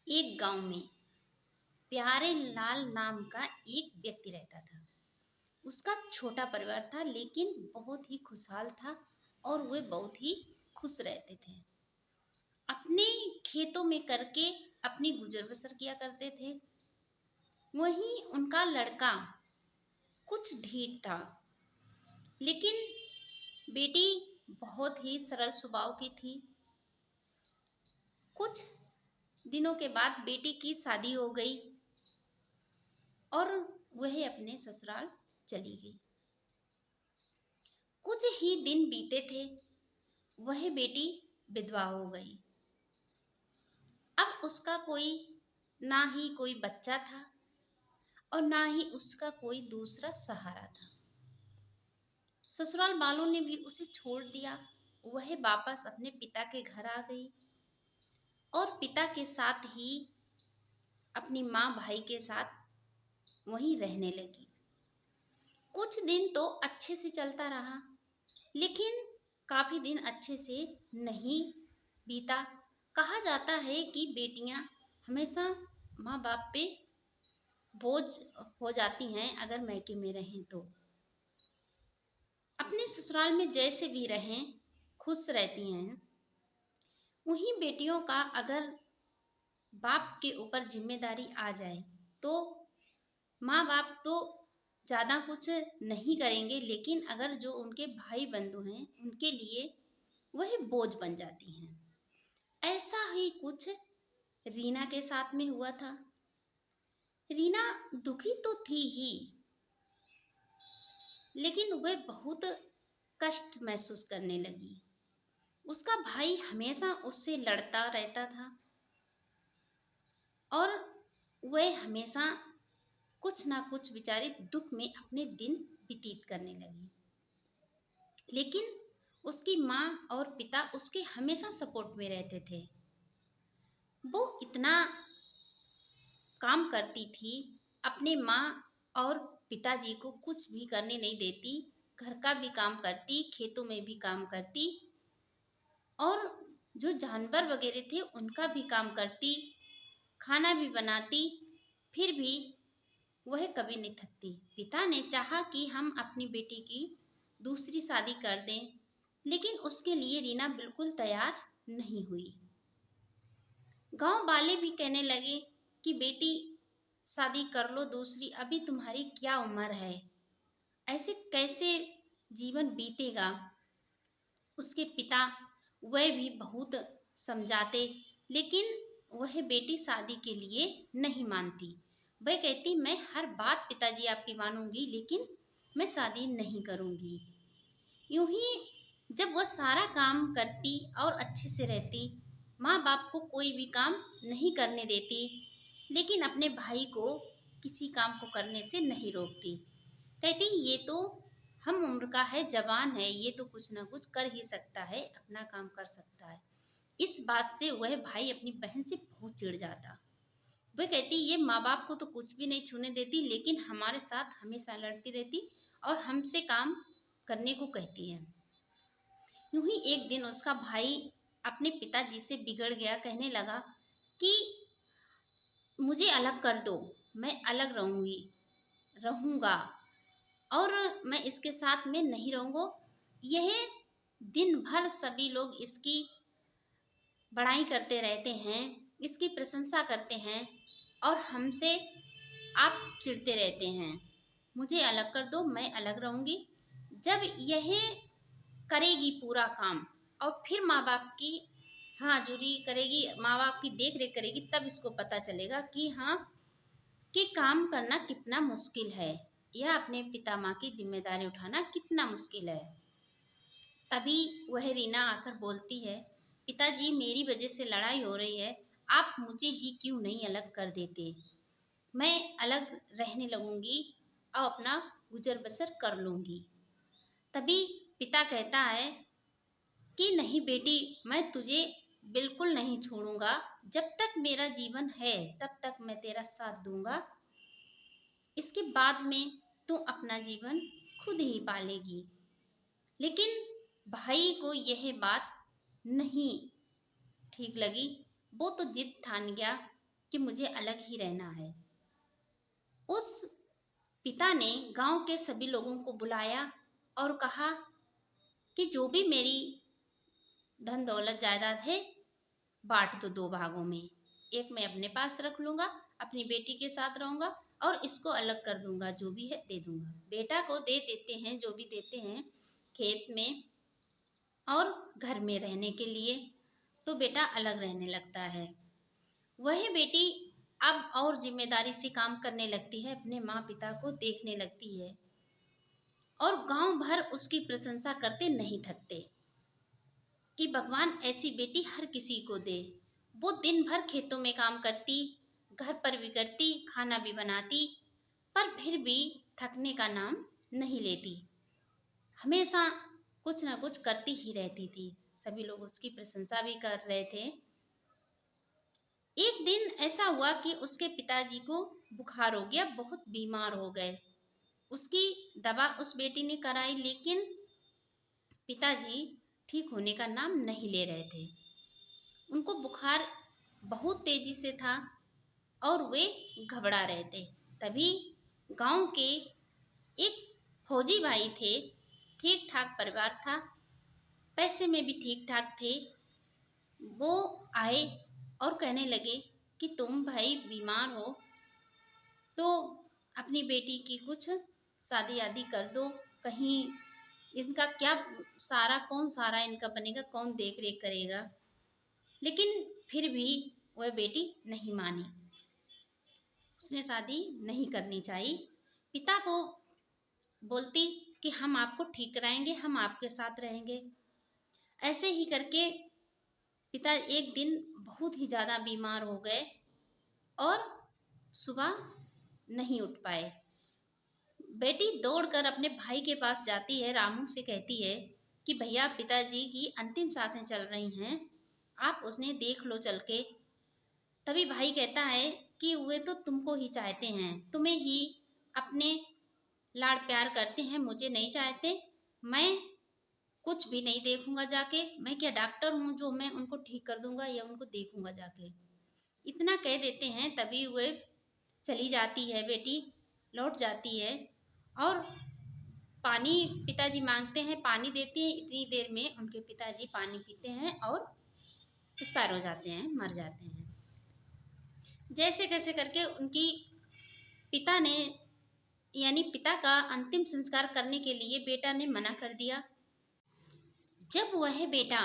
एक गांव में प्यारे लाल नाम का एक व्यक्ति रहता था। उसका छोटा परिवार था लेकिन बहुत ही खुशहाल था और वे बहुत ही खुश रहते थे। अपने खेतों में करके अपनी गुजर बसर किया करते थे। वहीं उनका लड़का कुछ ढीठ था, लेकिन बेटी बहुत ही सरल स्वभाव की थी। कुछ दिनों के बाद बेटी की शादी हो गई और वह अपने ससुराल चली गई। कुछ ही दिन बीते थे, वह बेटी विधवा हो गई। अब उसका ना ही कोई बच्चा था और ना ही उसका कोई दूसरा सहारा था। ससुराल वालों ने भी उसे छोड़ दिया। वह वापस अपने पिता के घर आ गई और पिता के साथ ही अपनी माँ भाई के साथ वहीं रहने लगी। कुछ दिन तो अच्छे से चलता रहा, लेकिन काफी दिन अच्छे से नहीं बीता। कहा जाता है कि बेटियां हमेशा माँ बाप पे बोझ हो जाती हैं अगर मायके में रहें तो। अपने ससुराल में जैसे भी रहें खुश रहती हैं। उन्हीं बेटियों का अगर बाप के ऊपर जिम्मेदारी आ जाए तो माँ बाप तो ज्यादा कुछ नहीं करेंगे, लेकिन अगर जो उनके भाई बंधु हैं उनके लिए वह बोझ बन जाती हैं। ऐसा ही कुछ रीना के साथ में हुआ था। रीना दुखी तो थी ही, लेकिन वह बहुत कष्ट महसूस करने लगी। उसका भाई हमेशा उससे लड़ता रहता था और वह हमेशा कुछ ना कुछ बेचारी दुख में अपने दिन व्यतीत करने लगी। लेकिन उसकी माँ और पिता उसके हमेशा सपोर्ट में रहते थे। वो इतना काम करती थी, अपने माँ और पिताजी को कुछ भी करने नहीं देती। घर का भी काम करती, खेतों में भी काम करती और जो जानवर वगैरह थे उनका भी काम करती, खाना भी बनाती। फिर भी वह कभी नहीं थकती। पिता ने चाहा कि हम अपनी बेटी की दूसरी शादी कर दें, लेकिन उसके लिए रीना बिल्कुल तैयार नहीं हुई। गांव वाले भी कहने लगे कि बेटी शादी कर लो दूसरी, अभी तुम्हारी क्या उम्र है, ऐसे कैसे जीवन बीतेगा। उसके पिता वह भी बहुत समझाते, लेकिन वह बेटी शादी के लिए नहीं मानती। वह कहती मैं हर बात पिताजी आपकी मानूंगी, लेकिन मैं शादी नहीं करूंगी। यूं ही जब वह सारा काम करती और अच्छे से रहती, माँ बाप को कोई भी काम नहीं करने देती, लेकिन अपने भाई को किसी काम को करने से नहीं रोकती। कहती ये तो हम उम्र का है, जवान है, ये तो कुछ ना कुछ कर ही सकता है, अपना काम कर सकता है। इस बात से वह भाई अपनी बहन से बहुत चिढ़ जाता। वह कहती ये माँ बाप को तो कुछ भी नहीं छूने देती, लेकिन हमारे साथ हमेशा लड़ती रहती और हमसे काम करने को कहती है। यूं ही एक दिन उसका भाई अपने पिताजी से बिगड़ गया, कहने लगा कि मुझे अलग कर दो, मैं अलग रहूंगा और मैं इसके साथ में नहीं रहूंगा। यह दिन भर सभी लोग इसकी बड़ाई करते रहते हैं, इसकी प्रशंसा करते हैं और हमसे आप चिढ़ते रहते हैं। मुझे अलग कर दो, मैं अलग रहूंगी। जब यह करेगी पूरा काम और फिर माँ बाप की हाजुरी करेगी, माँ बाप की देख रेख करेगी, तब इसको पता चलेगा कि हाँ कि काम करना कितना मुश्किल है या अपने पिता माँ की जिम्मेदारी उठाना कितना मुश्किल है। तभी वह रीना आकर बोलती है पिताजी मेरी वजह से लड़ाई हो रही है, आप मुझे ही क्यों नहीं अलग कर देते, मैं अलग रहने लगूंगी और अपना गुजर बसर कर लूंगी। तभी पिता कहता है कि नहीं बेटी, मैं तुझे बिल्कुल नहीं छोड़ूंगा, जब तक मेरा जीवन है तब तक मैं तेरा साथ दूंगा। इसके बाद में तू अपना जीवन खुद ही पालेगी। लेकिन भाई को यह बात नहीं ठीक लगी। वो तो जिद ठान गया कि मुझे अलग ही रहना है। उस पिता ने गांव के सभी लोगों को बुलाया और कहा कि जो भी मेरी धन दौलत जायदाद है बांट दो 2 भागों में। एक मैं अपने पास रख लूंगा, अपनी बेटी के साथ रहूंगा, और इसको अलग कर दूंगा, जो भी है दे दूंगा। बेटा को दे देते हैं जो भी देते हैं खेत में और घर में रहने के लिए, तो बेटा अलग रहने लगता है। वही बेटी अब और जिम्मेदारी से काम करने लगती है, अपने माँ पिता को देखने लगती है और गांव भर उसकी प्रशंसा करते नहीं थकते कि भगवान ऐसी बेटी हर किसी को दे। वो दिन भर खेतों में काम करती, घर पर भी करती, खाना भी बनाती, पर फिर भी थकने का नाम नहीं लेती। हमेशा कुछ ना कुछ करती ही रहती थी। सभी लोग उसकी प्रशंसा भी कर रहे थे। एक दिन ऐसा हुआ कि उसके पिताजी को बुखार हो गया, बहुत बीमार हो गए। उसकी दवा उस बेटी ने कराई, लेकिन पिताजी ठीक होने का नाम नहीं ले रहे थे। उनको बुखार बहुत तेजी से था और वे घबरा रहे थे। तभी गांव के एक फौजी भाई थे, ठीक ठाक परिवार था, पैसे में भी ठीक ठाक थे। वो आए और कहने लगे कि तुम भाई बीमार हो तो अपनी बेटी की कुछ शादी आदि कर दो। कहीं इनका क्या सारा, कौन सारा इनका बनेगा, कौन देख रेख करेगा। लेकिन फिर भी वह बेटी नहीं मानी, उसने शादी नहीं करनी चाहिए। पिता को बोलती कि हम आपको ठीक कराएंगे, हम आपके साथ रहेंगे। ऐसे ही करके पिता एक दिन बहुत ही ज़्यादा बीमार हो गए और सुबह नहीं उठ पाए। बेटी दौड़कर अपने भाई के पास जाती है, रामू से कहती है कि भैया पिताजी की अंतिम सांसें चल रही हैं, आप उन्हें देख लो चल के। तभी भाई कहता है कि वे तो तुमको ही चाहते हैं, तुम्हें ही अपने लाड़ प्यार करते हैं, मुझे नहीं चाहते। मैं कुछ भी नहीं देखूंगा जाके, मैं क्या डॉक्टर हूँ जो मैं उनको ठीक कर दूंगा या उनको देखूंगा जाके। इतना कह देते हैं, तभी वे चली जाती है, बेटी लौट जाती है और पानी पिताजी मांगते हैं, पानी देते हैं। इतनी देर में उनके पिताजी पानी पीते हैं और एक्सपायर हो जाते हैं, मर जाते हैं। जैसे कैसे करके उनकी पिता ने यानी पिता का अंतिम संस्कार करने के लिए बेटा ने मना कर दिया। जब वह बेटा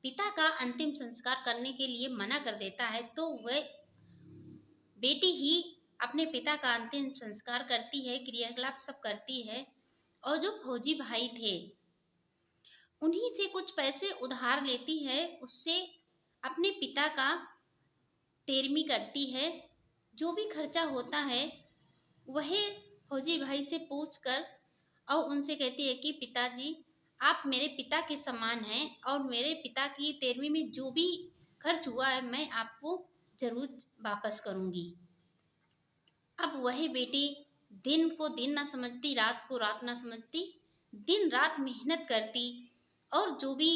पिता का अंतिम संस्कार करने के लिए मना कर देता है तो वह बेटी ही अपने पिता का अंतिम संस्कार करती है, क्रियाकलाप सब करती है। और जो फौजी भाई थे उन्हीं से कुछ पैसे उधार लेती है, उससे अपने पिता का तेरहवीं करती है। जो भी खर्चा होता है वह फौजी भाई से पूछ कर और उनसे कहती है कि पिताजी आप मेरे पिता के समान हैं और मेरे पिता की 13वीं में जो भी खर्च हुआ है मैं आपको जरूर वापस करूंगी। अब वही बेटी दिन को दिन ना समझती, रात को रात ना समझती, दिन रात मेहनत करती और जो भी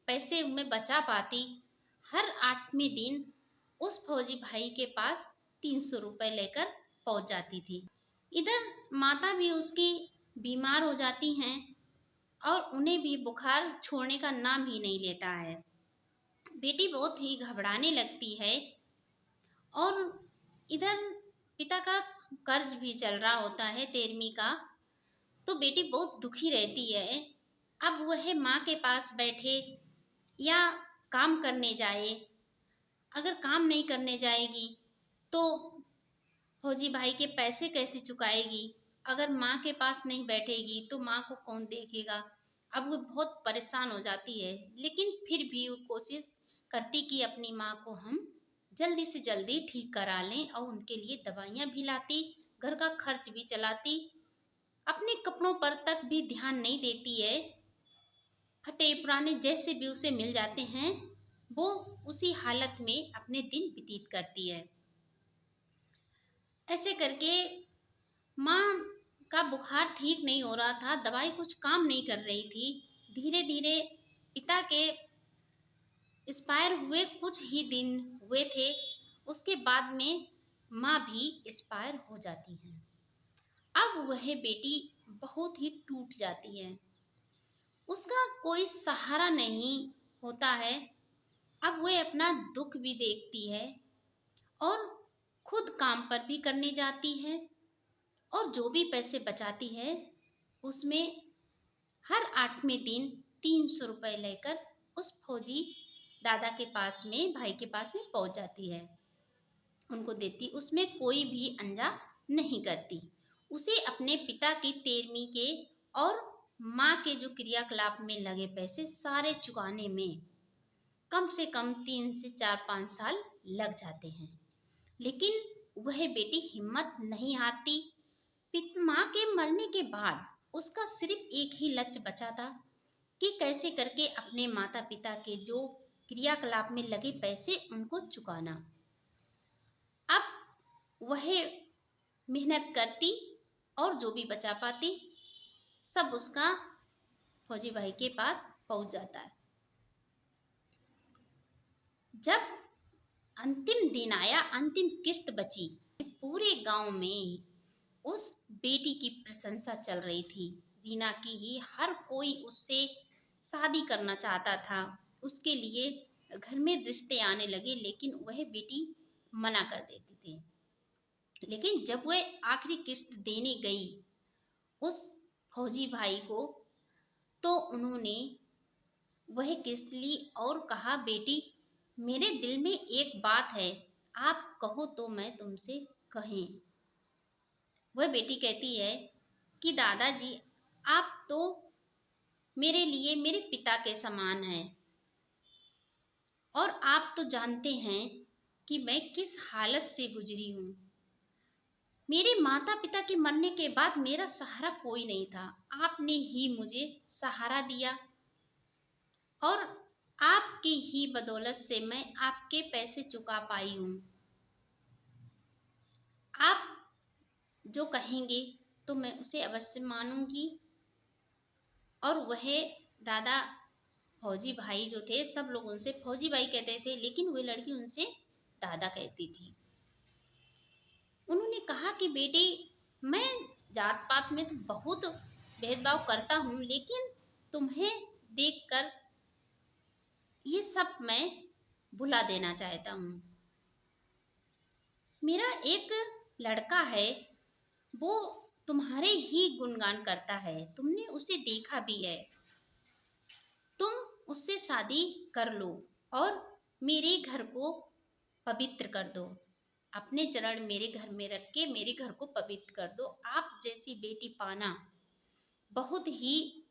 पैसे में बचा पाती, हर 8वें दिन उस फौजी भाई के पास 300 रुपए लेकर पहुंच जाती थी। इधर माता भी उसकी बीमार हो जाती हैं और उन्हें भी बुखार छोड़ने का नाम ही नहीं लेता है। बेटी बहुत ही घबराने लगती है और इधर पिता का कर्ज भी चल रहा होता है 13वीं का, तो बेटी बहुत दुखी रहती है। अब वह माँ के पास बैठे या काम करने जाए, अगर काम नहीं करने जाएगी तो फौजी भाई के पैसे कैसे चुकाएगी, अगर माँ के पास नहीं बैठेगी तो माँ को कौन देखेगा। अब वो बहुत परेशान हो जाती है, लेकिन फिर भी वो कोशिश करती कि अपनी माँ को हम जल्दी से जल्दी ठीक करा लें और उनके लिए दवाइयाँ भी लाती, घर का खर्च भी चलाती, अपने कपड़ों पर तक भी ध्यान नहीं देती है। फटे पुराने जैसे भी उसे मिल जाते हैं वो उसी हालत में अपने दिन व्यतीत करती है। ऐसे करके माँ का बुखार ठीक नहीं हो रहा था, दवाई कुछ काम नहीं कर रही थी। धीरे धीरे पिता के एक्सपायर हुए कुछ ही दिन हुए थे उसके बाद में माँ भी एक्सपायर हो जाती है। अब वह बेटी बहुत ही टूट जाती है, उसका कोई सहारा नहीं होता है। अब वह अपना दुख भी देखती है और खुद काम पर भी करने जाती है, और जो भी पैसे बचाती है उसमें हर 8वें दिन 300 रुपये लेकर उस फौजी दादा के पास में, भाई के पास में पहुंच जाती है, उनको देती। उसमें कोई भी अंजा नहीं करती। उसे अपने पिता की 13वीं के और माँ के जो क्रियाकलाप में लगे पैसे सारे चुकाने में कम से कम 3 से 4 5 साल लग जाते हैं। लेकिन वह बेटी हिम्मत नहीं हारती। माँ के मरने के बाद उसका सिर्फ एक ही लक्ष्य बचा था कि कैसे करके अपने माता पिता के जो क्रियाकलाप में लगे पैसे उनको चुकाना। अब वह मेहनत करती और जो भी बचा पाती सब उसका फौजी भाई के पास पहुंच जाता है। जब अंतिम दिन आया, अंतिम किस्त बची, पूरे गांव में उस बेटी की प्रशंसा चल रही थी। रीना की ही हर कोई उससे शादी करना चाहता था, उसके लिए घर में रिश्ते आने लगे, लेकिन वह बेटी मना कर देती थी। लेकिन जब वह आखिरी किस्त देने गई उस फौजी भाई को, तो उन्होंने वह किस्त ली और कहा, बेटी मेरे दिल में एक बात है, आप कहो तो मैं तुमसे कहें। वह बेटी कहती है कि दादाजी आप तो मेरे लिए मेरे पिता के समान हैं, और आप तो जानते हैं कि मैं किस हालत से गुजरी हूँ। मेरे माता पिता के मरने के बाद मेरा सहारा कोई नहीं था, आपने ही मुझे सहारा दिया, और आपकी ही बदौलत से मैं आपके पैसे चुका पाई हूँ। आप जो कहेंगे तो मैं उसे अवश्य मानूंगी। और वह दादा फौजी भाई जो थे, सब लोग उनसे फौजी भाई कहते थे, लेकिन वह लड़की उनसे दादा कहती थी। उन्होंने कहा कि बेटी मैं जात पात में तो बहुत भेदभाव करता हूँ, लेकिन तुम्हें देखकर ये सब मैं भुला देना चाहता हूँ। मेरा एक लड़का है, वो तुम्हारे ही गुणगान करता है, तुमने उसे देखा भी है, तुम उससे शादी कर लो और मेरे घर को पवित्र कर दो। अपने चरण मेरे घर में रख के मेरे घर को पवित्र कर दो। आप जैसी बेटी पाना बहुत ही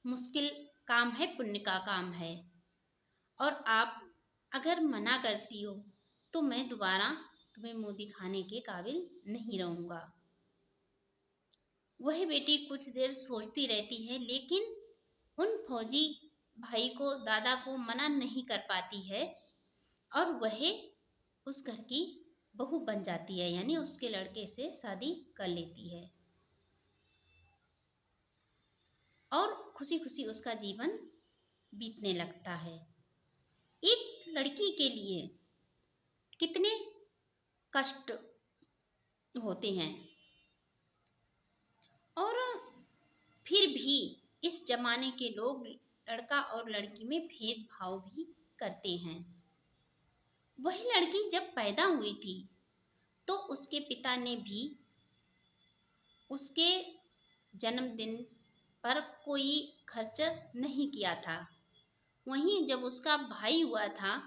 मुश्किल काम है, पुण्य का काम है, और आप अगर मना करती हो तो मैं दोबारा तुम्हें मुंह दिखाने के काबिल नहीं रहूंगा। वह बेटी कुछ देर सोचती रहती है, लेकिन उन फौजी भाई को, दादा को मना नहीं कर पाती है, और वह उस घर की बहू बन जाती है, यानी उसके लड़के से शादी कर लेती है, और खुशी खुशी उसका जीवन बीतने लगता है। एक लड़की के लिए कितने कष्ट होते हैं, और फिर भी इस जमाने के लोग लड़का और लड़की में भेदभाव भी करते हैं। वही लड़की जब पैदा हुई थी तो उसके पिता ने भी उसके जन्मदिन पर कोई खर्च नहीं किया था। वहीं जब उसका भाई हुआ था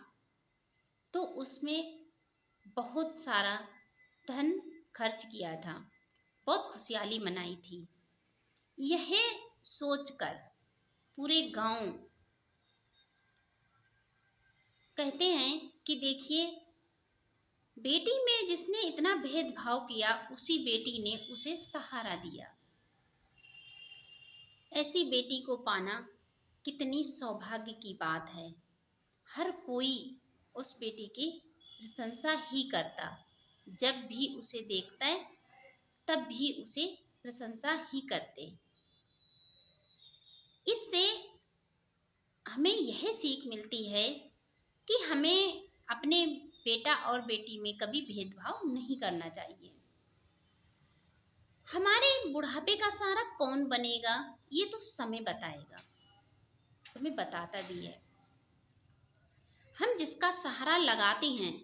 तो उसमें बहुत सारा धन खर्च किया था, बहुत खुशहाली मनाई थी। यह सोचकर पूरे गांव कहते हैं कि देखिए, बेटी में जिसने इतना भेदभाव किया उसी बेटी ने उसे सहारा दिया। ऐसी बेटी को पाना कितनी सौभाग्य की बात है। हर कोई उस बेटी की प्रशंसा ही करता, जब भी उसे देखता है तब भी उसे प्रशंसा ही करते। इससे हमें यह सीख मिलती है कि हमें अपने बेटा और बेटी में कभी भेदभाव नहीं करना चाहिए। हमारे बुढ़ापे का सहारा कौन बनेगा, ये तो समय बताएगा, समय बताता भी है। हम जिसका सहारा लगाते हैं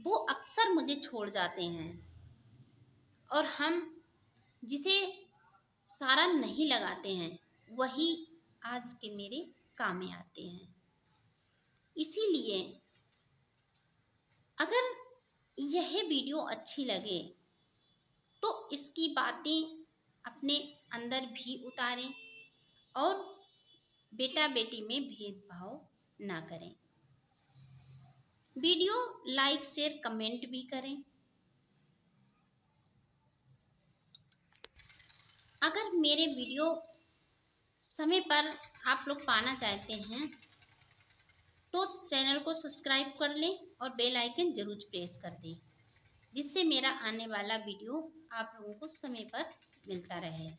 वो अक्सर मुझे छोड़ जाते हैं, और हम जिसे सहारा नहीं लगाते हैं वही आज के मेरे काम में आते हैं। इसीलिए अगर यह वीडियो अच्छी लगे तो इसकी बातें अपने अंदर भी उतारें और बेटा बेटी में भेदभाव ना करें। वीडियो लाइक शेयर कमेंट भी करें। अगर मेरे वीडियो समय पर आप लोग पाना चाहते हैं तो चैनल को सब्सक्राइब कर लें और बेल आइकन जरूर प्रेस कर दें, जिससे मेरा आने वाला वीडियो आप लोगों को समय पर मिलता रहे।